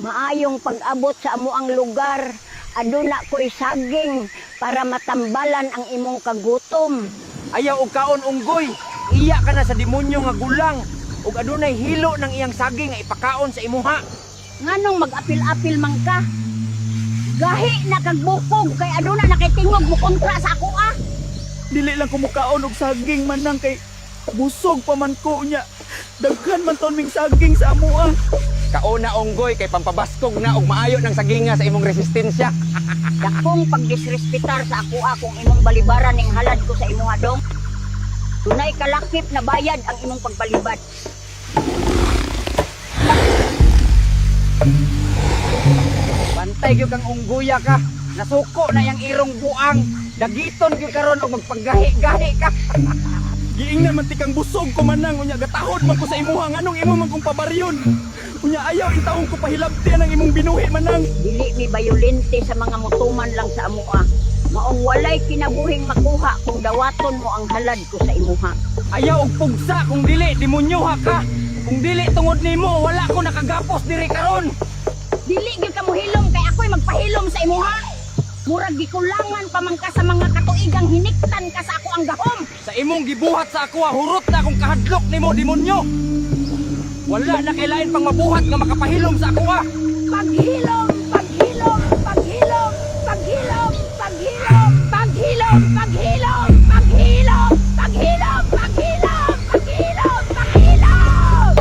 Maayong pag-abot sa amuang lugar, aduna ko'y saging para matambalan ang imong kagutom. Ayaw og kaon unggoy. Iya ka na sa demonyo nga gulang. Ug adunay hilo ng iyang saging nga ipakaon sa imuha. Nganong mag-apil-apil man ka? Gahi na kagbukog kay aduna na kay tingog mo kontra sa ako ah. Dili lang kumukaon og saging manang kay busog pa man ko niya. Daghan man ton ming saging sa amuha. Kauna unggoy kay pampabaskog na og maayo ng saginga sa imong resistensya. Dakong pagdisrespetar sa ako kung imong balibaran ning halad ko sa imong adong. Dunay kalakip na bayad ang imong pagbalibad. Bantay gyud kang unggoya ka. Nasuko na yang irong buang. Dagiton gyud karon og magpaggahi-gahi ka. Giingnan man tikang busog ko manang unya gatahod man ko sa imuha nganong imo man kong pabaryon. Unya ayaw intawon ko pahilabti ang imong binuhi manang. Dili mi bayolente sa mga mutuman lang sa amoa. Maong walay kinabuhing makuha kung dawaton mo ang halad ko sa imuha. Ayaw og pugsa kung dili demonyoha ka. Kung dili tungod nimo wala ko nakagapos diri karon. Dili gyud ka mo hilom kay ako'y magpahilom sa imuha. Murag gikulangan pa man ka sa mga katuigang hiniktan ka sa ako ang gahom. Sa imong gibuhat sa ako hurot na akong kahadlok nimo demonyo. Wala na kailain pang mabuhat nga makapahilom sa ako Paghilom, paghilom, paghilom, paghilom, paghilom, paghilom, paghilom, paghilom, paghilom, paghilom, paghilom, paghilom.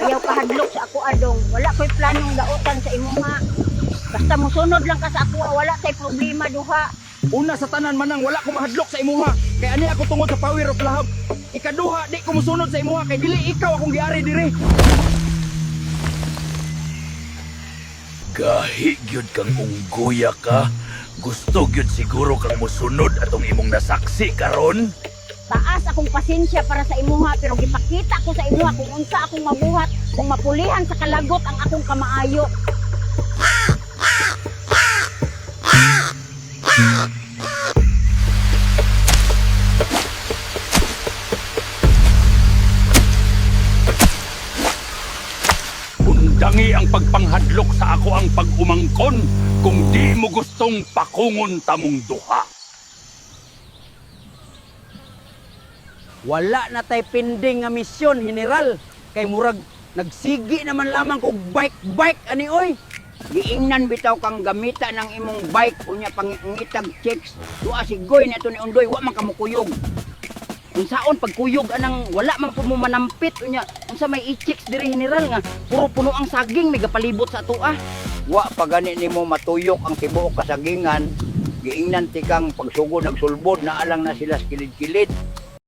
Ayaw kahadlok sa ako adong. Wala ko'y planong daotan sa imuha. Basta musunod lang ka sa ako, wala tay problema duha. Una sa tanan manang wala ko mahadlok sa imuha. Kay ani ako tungod sa power of lahab. Ikaduha di ko musunod sa imuha kay dili ikaw akong giari diri. Gahi gyud kang unggoya ka. Gusto gyud siguro kang musunod atong imong nasaksi karon. Taas akong pasensya para sa imuha pero gipakita ko sa imuha kung unsa akong mabuhat, kung mapulihan sa kalagot ang akong kamaayo. Undangi ang pagpanghadlok sa ako ang pag-umangkon kung di mo gustong pakungon tamong duha. Wala na tay pending nga misyon, General. Kay murag nagsigi naman lamang kog bike ani oy. Giingnan bitaw kang gamita ng imong bike unya pangitag checks. Duha sigoy na to ni Undoy, wa man kamukuyog. Unsaon pagkuyog anang wala man po mo manampit unya. Unsa may i-checks diri General nga puro puno ang saging may gapalibot sa atoa. Wa pa gani nimo matuyok ang tibuok kasagingan, giingnan tikang pagsugod nagsulbod na alang na sila sa kilid-kilid.